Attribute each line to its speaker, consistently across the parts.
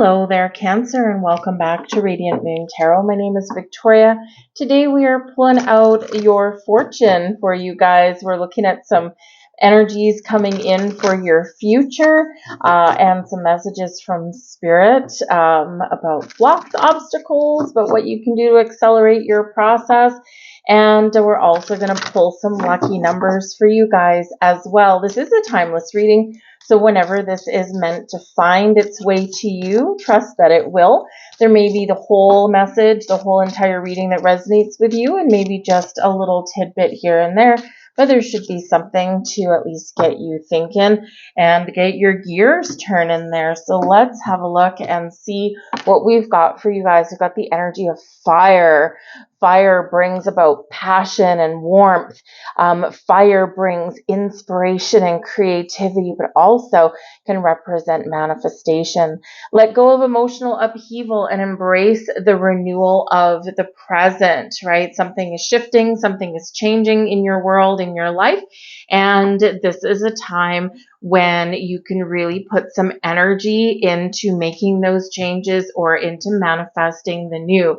Speaker 1: Hello there, Cancer, and welcome back to Radiant Moon Tarot. My name is Victoria. Today we are pulling out your fortune for you guys. We're looking at some energies coming in for your future and some messages from Spirit about blocks, obstacles, but what you can do to accelerate your process. And we're also going to pull some lucky numbers for you guys as well. This is a timeless reading. So whenever this is meant to find its way to you, trust that it will. There may be the whole message, the whole entire reading that resonates with you, and maybe just a little tidbit here and there. But there should be something to at least get you thinking and get your gears turning there. So let's have a look and see what we've got for you guys. We've got the energy of fire. Fire brings about passion and warmth. Fire brings inspiration and creativity, but also can represent manifestation. Let go of emotional upheaval and embrace the renewal of the present, right? Something is shifting, something is changing in your world, in your life. And this is a time when you can really put some energy into making those changes or into manifesting the new.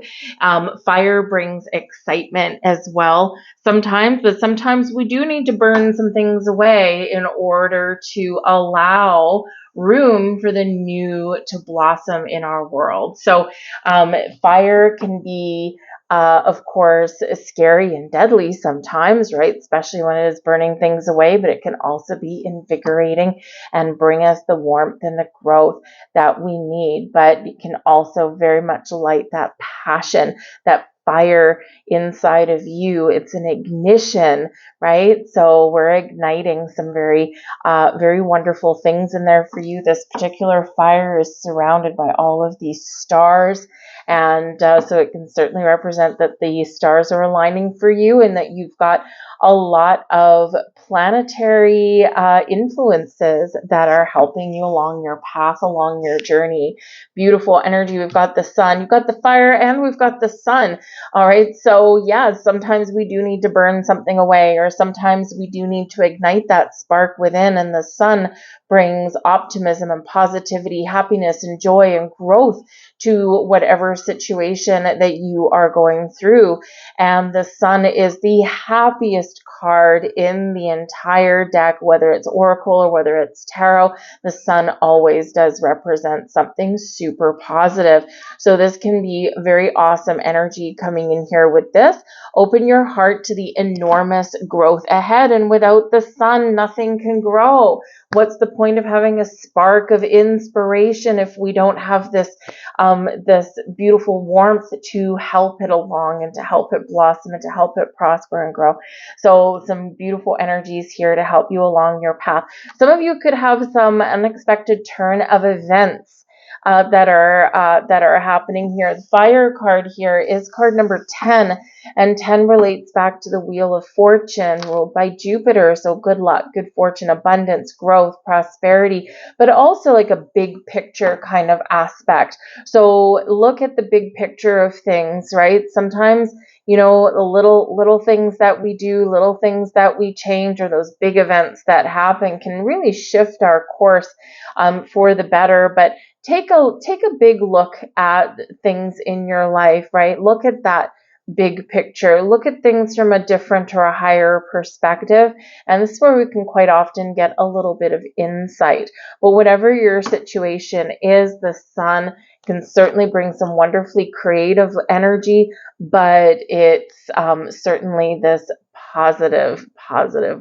Speaker 1: Fire brings excitement as well sometimes, but sometimes we do need to burn some things away in order to allow room for the new to blossom in our world. So fire can be of course, scary and deadly sometimes, right? Especially when it is burning things away, but it can also be invigorating and bring us the warmth and the growth that we need. But it can also very much light that passion, that fire inside of you. It's an ignition, right? So we're igniting some very wonderful things in there for you. This particular fire is surrounded by all of these stars. And so it can certainly represent that the stars are aligning for you and that you've got a lot of planetary influences that are helping you along your path, along your journey. Beautiful energy. We've got the sun, you've got the fire, and we've got the sun. All right. So yeah, sometimes we do need to burn something away, or sometimes we do need to ignite that spark within, and the sun brings optimism and positivity, happiness and joy and growth to whatever situation that you are going through. And the sun is the happiest card in the entire deck, whether it's oracle or whether it's tarot. The sun always does represent something super positive. So this can be very awesome energy coming in here with this. Open your heart to the enormous growth ahead. And without the sun, nothing can grow. What's the point of having a spark of inspiration if we don't have this beautiful warmth to help it along and to help it blossom and to help it prosper and grow? So some beautiful energies here to help you along your path. Some of you could have some unexpected turn of events that are happening here. The fire card here is card number 10, and 10 relates back to the Wheel of Fortune ruled by Jupiter. So good luck, good fortune, abundance, growth, prosperity, but also like a big picture kind of aspect. So look at the big picture of things, right? Sometimes, you know, the little things that we do, little things that we change, or those big events that happen can really shift our course for the better. But take a big look at things in your life, right? Look at that big picture. Look at things from a different or a higher perspective. And this is where we can quite often get a little bit of insight. But whatever your situation is, the sun can certainly bring some wonderfully creative energy, but it's certainly this positive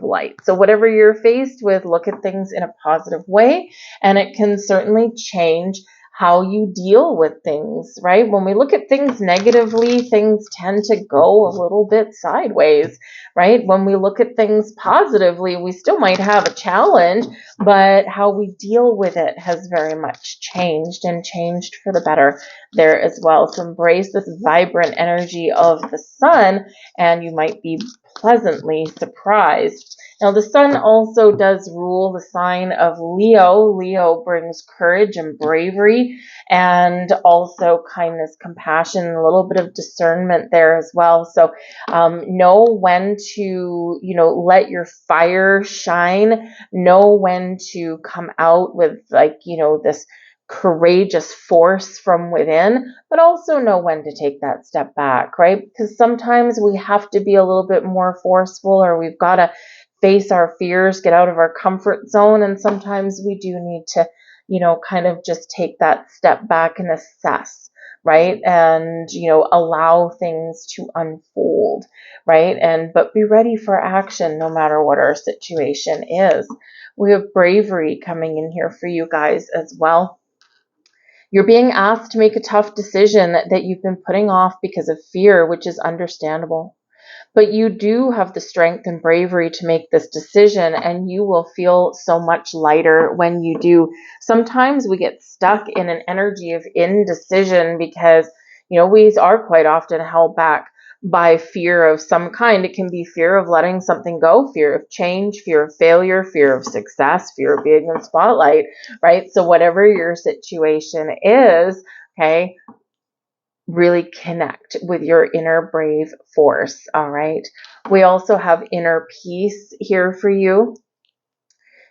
Speaker 1: light. So whatever you're faced with, look at things in a positive way, and it can certainly change how you deal with things, right? When we look at things negatively, things tend to go a little bit sideways, right? When we look at things positively, we still might have a challenge, but how we deal with it has very much changed, and changed for the better there as well. So embrace this vibrant energy of the sun, and you might be pleasantly surprised. Now, the sun also does rule the sign of Leo. Leo brings courage and bravery, and also kindness, compassion, a little bit of discernment there as well. So know when to, let your fire shine. Know when to come out with, this courageous force from within, but also know when to take that step back, right? Because sometimes we have to be a little bit more forceful, or we've got to face our fears, get out of our comfort zone. And sometimes we do need to, kind of just take that step back and assess, right? And, allow things to unfold, right? But be ready for action no matter what our situation is. We have bravery coming in here for you guys as well. You're being asked to make a tough decision that you've been putting off because of fear, which is understandable. But you do have the strength and bravery to make this decision, and you will feel so much lighter when you do. Sometimes we get stuck in an energy of indecision because, we are quite often held back by fear of some kind. It can be fear of letting something go, fear of change, fear of failure, fear of success, fear of being in the spotlight, right? So whatever your situation is, okay, really connect with your inner brave force. All right. We also have inner peace here for you.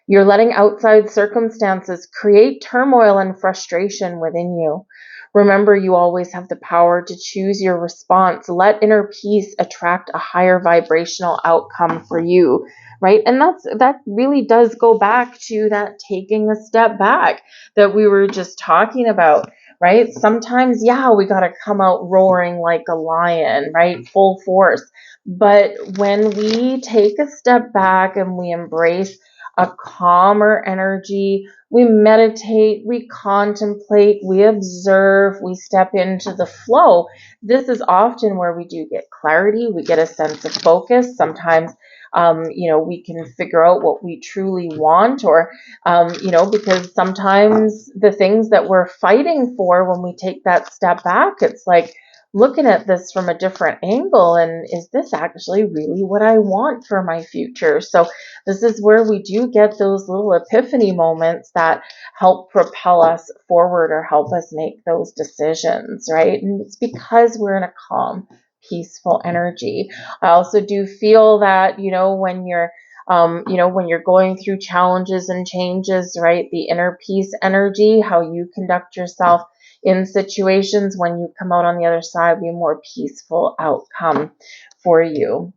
Speaker 1: You're letting outside circumstances create turmoil and frustration within you. Remember, you always have the power to choose your response. Let inner peace attract a higher vibrational outcome for you, right? And that really does go back to that taking a step back that we were just talking about, right? Sometimes, yeah, we got to come out roaring like a lion, right? Full force. But when we take a step back and we embrace a calmer energy, we meditate, we contemplate, we observe, we step into the flow. This is often where we do get clarity, we get a sense of focus. Sometimes, we can figure out what we truly want, or, because sometimes the things that we're fighting for, when we take that step back, it's like looking at this from a different angle, and is this actually really what I want for my future? So this is where we do get those little epiphany moments that help propel us forward or help us make those decisions, right? And it's because we're in a calm, peaceful energy. I also do feel that, when you're when you're going through challenges and changes, right, the inner peace energy, how you conduct yourself in situations, when you come out on the other side, will be a more peaceful outcome for you.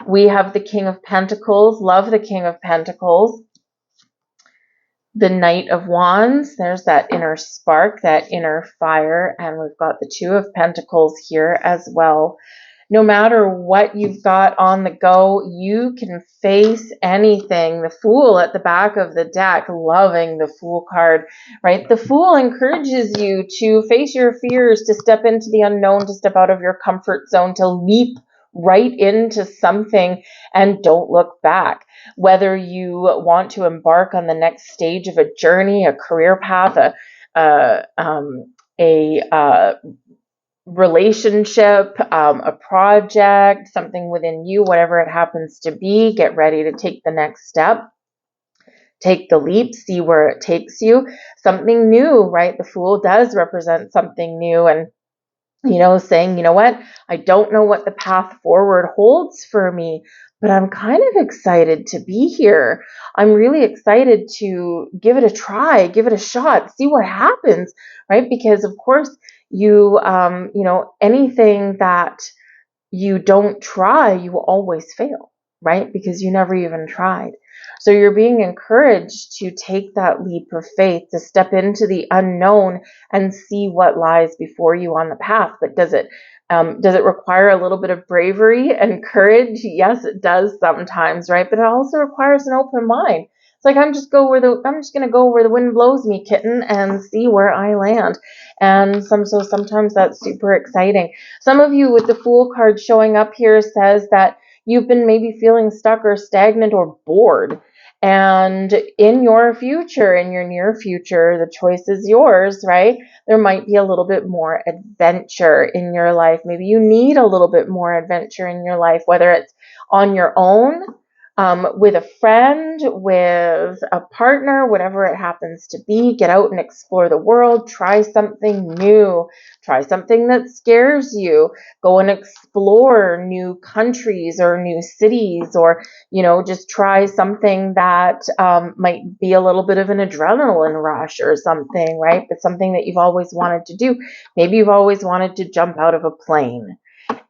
Speaker 1: We have the King of Pentacles. Love the King of Pentacles. The Knight of Wands. There's that inner spark, that inner fire. And we've got the Two of Pentacles here as well. No matter what you've got on the go, you can face anything. The Fool at the back of the deck, loving the Fool card, right? The Fool encourages you to face your fears, to step into the unknown, to step out of your comfort zone, to leap right into something and don't look back. Whether you want to embark on the next stage of a journey, a career path, a relationship, a project, something within you, whatever it happens to be, get ready to take the next step. Take the leap, see where it takes you. Something new, right? The Fool does represent something new, and saying, what, I don't know what the path forward holds for me, but I'm kind of excited to be here. I'm really excited to give it a try, give it a shot, see what happens, right? Because of course, anything that you don't try, you will always fail, right? Because you never even tried. So you're being encouraged to take that leap of faith, to step into the unknown and see what lies before you on the path. But does it require a little bit of bravery and courage? Yes, it does sometimes, right? But it also requires an open mind. It's like, I'm just going to go where the wind blows me, kitten, and see where I land. And sometimes that's super exciting. Some of you with the Fool card showing up here says that you've been maybe feeling stuck or stagnant or bored. And in your future, in your near future, the choice is yours, right? There might be a little bit more adventure in your life. Maybe you need a little bit more adventure in your life, whether it's on your own, with a friend, with a partner, whatever it happens to be. Get out and explore the world. Try something new. Try something that scares you. Go and explore new countries or new cities, or, just try something that might be a little bit of an adrenaline rush or something, right? But something that you've always wanted to do. Maybe you've always wanted to jump out of a plane.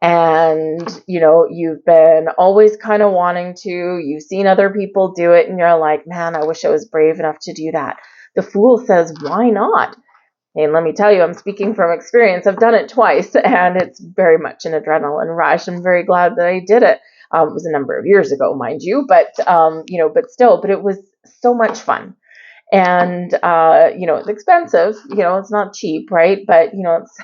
Speaker 1: And, you've been always kind of wanting to, you've seen other people do it, and you're like, man, I wish I was brave enough to do that. The Fool says, why not? And let me tell you, I'm speaking from experience. I've done it twice, and it's very much an adrenaline rush. I'm very glad that I did it. It was a number of years ago, mind you, but but it was so much fun. And, it's expensive, it's not cheap, right? But, it's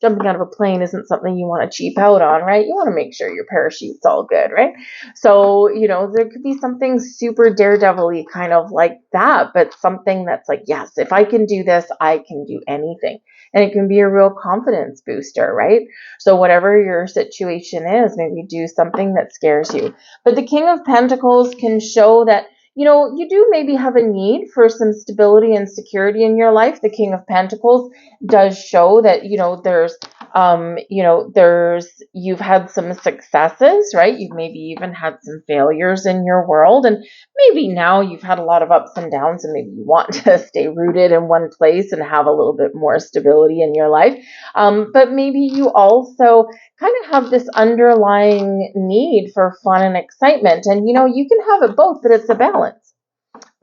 Speaker 1: jumping out of a plane isn't something you want to cheap out on, right? You want to make sure your parachute's all good, right? So, there could be something super daredevil-y kind of like that, but something that's like, yes, if I can do this, I can do anything. And it can be a real confidence booster, right? So whatever your situation is, maybe do something that scares you. But the King of Pentacles can show that you do maybe have a need for some stability and security in your life. The King of Pentacles does show that, you've had some successes, right? You've maybe even had some failures in your world. And maybe now you've had a lot of ups and downs, and maybe you want to stay rooted in one place and have a little bit more stability in your life. But maybe you also kind of have this underlying need for fun and excitement. And, you can have it both, but it's a balance,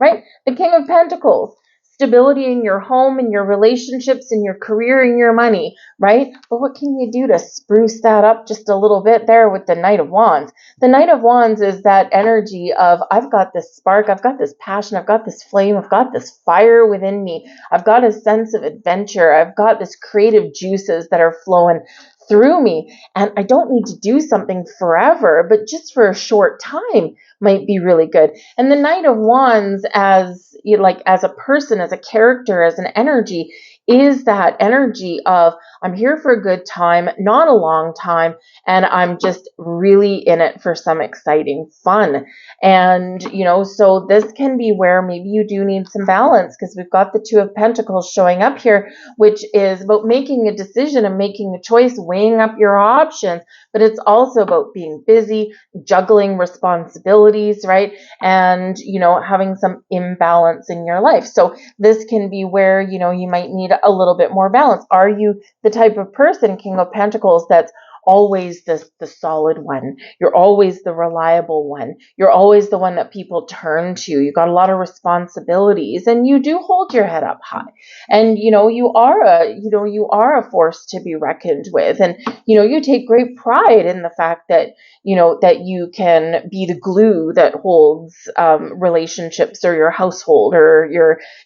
Speaker 1: right? The King of Pentacles, stability in your home, in your relationships, in your career, in your money, right? But what can you do to spruce that up just a little bit there with the Knight of Wands? The Knight of Wands is that energy of, I've got this spark, I've got this passion, I've got this flame, I've got this fire within me, I've got a sense of adventure, I've got this creative juices that are flowing through me, and I don't need to do something forever, but just for a short time might be really good. And the Knight of Wands, as a person, as a character, as an energy, is that energy of, I'm here for a good time, not a long time, and I'm just really in it for some exciting fun. And, so this can be where maybe you do need some balance, because we've got the Two of Pentacles showing up here, which is about making a decision and making a choice, weighing up your options, but it's also about being busy, juggling responsibilities, right? And, having some imbalance in your life. So this can be where, you might need a little bit more balance. Are you the type of person, King of Pentacles, that's always the solid one? You're always the reliable one. You're always the one that people turn to. You got a lot of responsibilities, and you do hold your head up high. And you are a force to be reckoned with. And you take great pride in the fact that that you can be the glue that holds relationships, or your household, or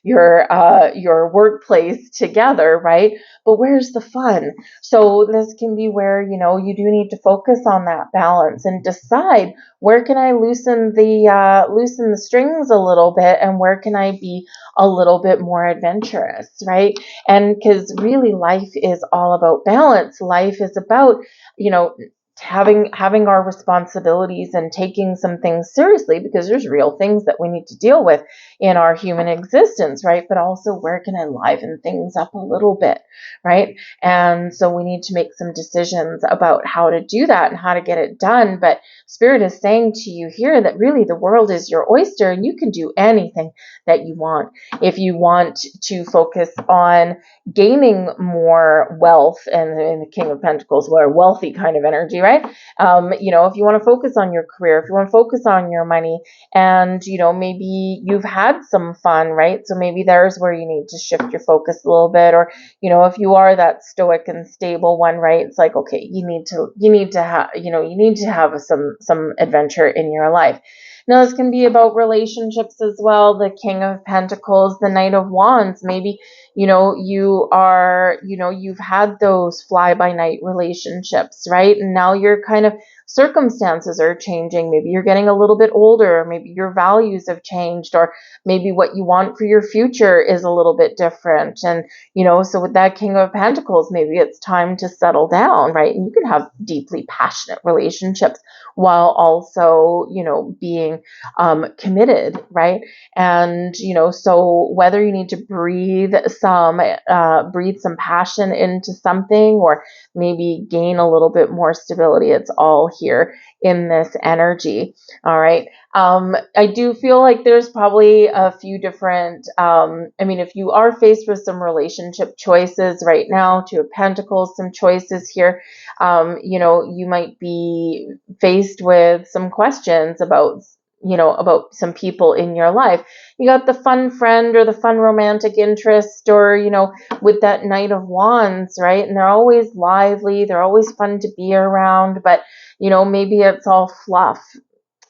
Speaker 1: your workplace together, right? But where's the fun? So this can be where you do need to focus on that balance and decide, where can I loosen the strings a little bit, and where can I be a little bit more adventurous, right? And because really life is all about balance. Life is about, having our responsibilities and taking some things seriously, because there's real things that we need to deal with in our human existence, right? But also, where can I liven things up a little bit, right? And so we need to make some decisions about how to do that and how to get it done. But Spirit is saying to you here that really the world is your oyster, and you can do anything that you want. If you want to focus on gaining more wealth, and in the King of Pentacles, we're a wealthy kind of energy, right? If you want to focus on your career, if you want to focus on your money, and, maybe you've had some fun, right? So maybe there's where you need to shift your focus a little bit. Or, if you are that stoic and stable one, right? It's like, okay, you need to have some adventure in your life. Now, this can be about relationships as well. The King of Pentacles, the Knight of Wands. Maybe, you've had those fly-by-night relationships, right? And now you're kind of circumstances are changing. Maybe you're getting a little bit older, maybe your values have changed, or maybe what you want for your future is a little bit different. And, so with that King of Pentacles, maybe it's time to settle down, right? And you can have deeply passionate relationships while also, being committed, right? And, so whether you need to breathe some passion into something, or maybe gain a little bit more stability, it's all here in this energy. All right. I do feel like there's probably a few different, if you are faced with some relationship choices right now, Two of Pentacles, some choices here, you might be faced with some questions about some people in your life. You got the fun friend or the fun romantic interest, or, with that Knight of Wands, right? And they're always lively. They're always fun to be around, but, maybe it's all fluff,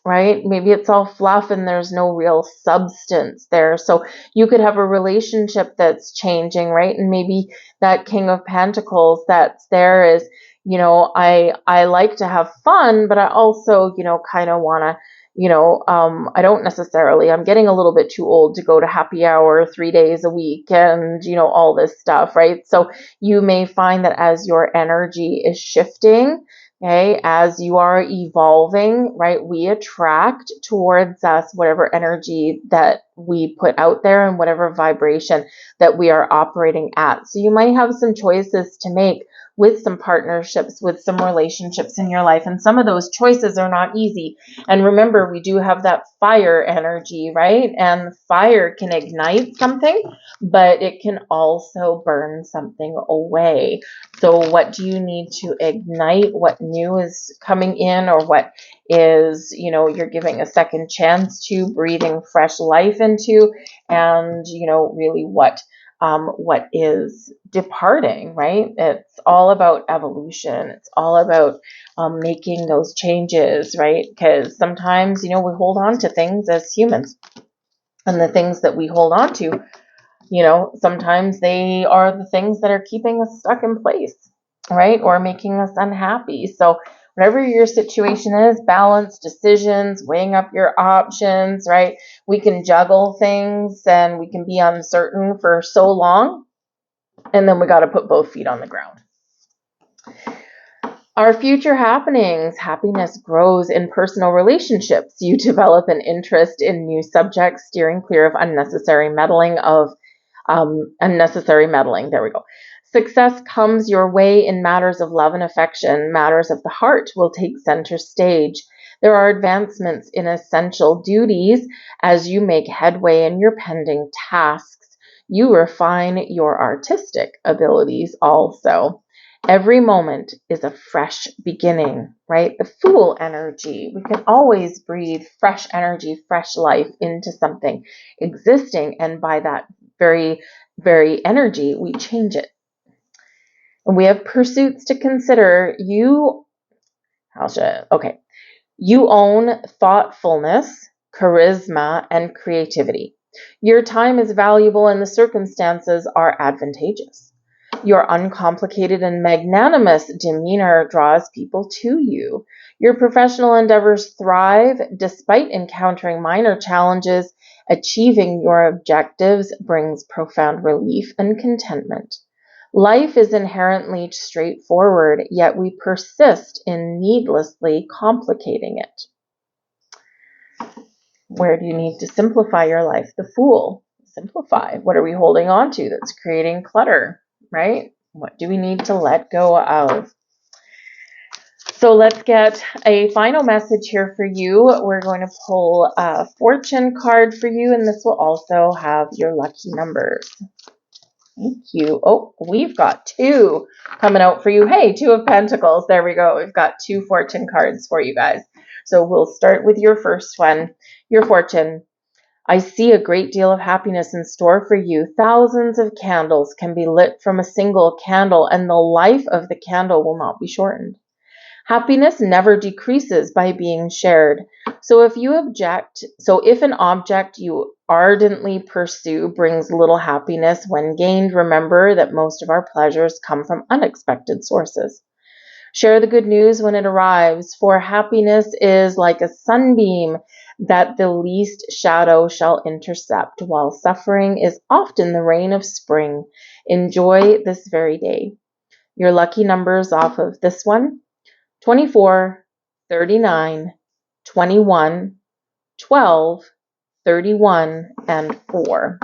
Speaker 1: right? Maybe it's all fluff and there's no real substance there. So you could have a relationship that's changing, right? And maybe that King of Pentacles that's there is, I like to have fun, but I also, kind of want to, I don't necessarily, I'm getting a little bit too old to go to happy hour 3 days a week and, all this stuff, right? So you may find that as your energy is shifting, okay, as you are evolving, right, we attract towards us whatever energy that we put out there and whatever vibration that we are operating at. So you might have some choices to make with some partnerships, with some relationships in your life. And some of those choices are not easy. And remember, we do have that fire energy, right? And fire can ignite something, but it can also burn something away. So what do you need to ignite? What new is coming in, or what is, you're giving a second chance to, breathing fresh life into, and, really what is departing, right? It's all about evolution. It's all about making those changes, right? Because sometimes, we hold on to things as humans, and the things that we hold on to, sometimes they are the things that are keeping us stuck in place, right? Or making us unhappy. So whatever your situation is, balance decisions, weighing up your options, right? We can juggle things and we can be uncertain for so long, and then we got to put both feet on the ground. Our future happenings. Happiness grows in personal relationships. You develop an interest in new subjects, steering clear of unnecessary meddling. There we go. Success comes your way in matters of love and affection. Matters of the heart will take center stage. There are advancements in essential duties as you make headway in your pending tasks. You refine your artistic abilities also. Every moment is a fresh beginning, right? The Fool energy. We can always breathe fresh energy, fresh life into something existing. And by that very, very energy, we change it. And we have pursuits to consider. You own thoughtfulness, charisma, and creativity. Your time is valuable and the circumstances are advantageous. Your uncomplicated and magnanimous demeanor draws people to you. Your professional endeavors thrive despite encountering minor challenges. Achieving your objectives brings profound relief and contentment. Life is inherently straightforward, yet we persist in needlessly complicating it. Where do you need to simplify your life? The Fool. Simplify. What are we holding on to that's creating clutter? Right? What do we need to let go of? So let's get a final message here for you. We're going to pull a fortune card for you, and this will also have your lucky numbers. Thank you. Oh, we've got 2 coming out for you. Hey, 2 of Pentacles. There we go. We've got 2 fortune cards for you guys. So we'll start with your first one, your fortune. I see a great deal of happiness in store for you. Thousands of candles can be lit from a single candle, and the life of the candle will not be shortened. Happiness never decreases by being shared. So if an object you ardently pursue brings little happiness when gained, remember that most of our pleasures come from unexpected sources. Share the good news when it arrives, for happiness is like a sunbeam that the least shadow shall intercept, while suffering is often the rain of spring. Enjoy this very day. Your lucky numbers off of this one: 24, 39, 21, 12, 31, and 4.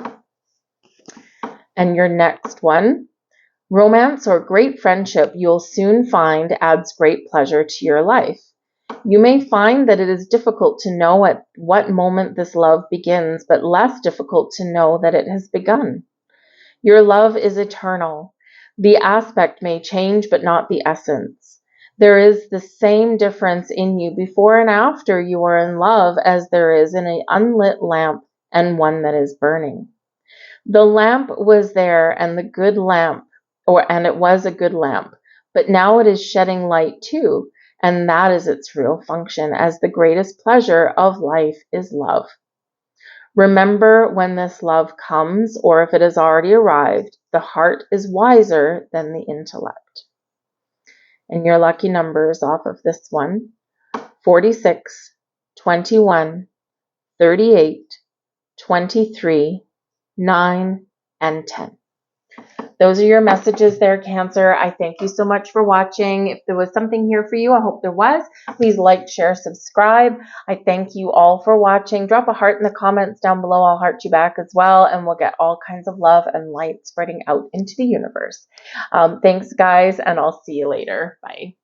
Speaker 1: And your next one: romance or great friendship you'll soon find adds great pleasure to your life. You may find that it is difficult to know at what moment this love begins, but less difficult to know that it has begun. Your love is eternal. The aspect may change, but not the essence. There is the same difference in you before and after you are in love as there is in an unlit lamp and one that is burning. The lamp was there and it was a good lamp, but now it is shedding light too, and that is its real function, as the greatest pleasure of life is love. Remember, when this love comes, or if it has already arrived, the heart is wiser than the intellect. And your lucky numbers off of this one: 46, 21, 38, 23, 9, and 10. Those are your messages there, Cancer. I thank you so much for watching. If there was something here for you, I hope there was. Please like, share, subscribe. I thank you all for watching. Drop a heart in the comments down below. I'll heart you back as well, and we'll get all kinds of love and light spreading out into the universe. Thanks, guys, and I'll see you later. Bye.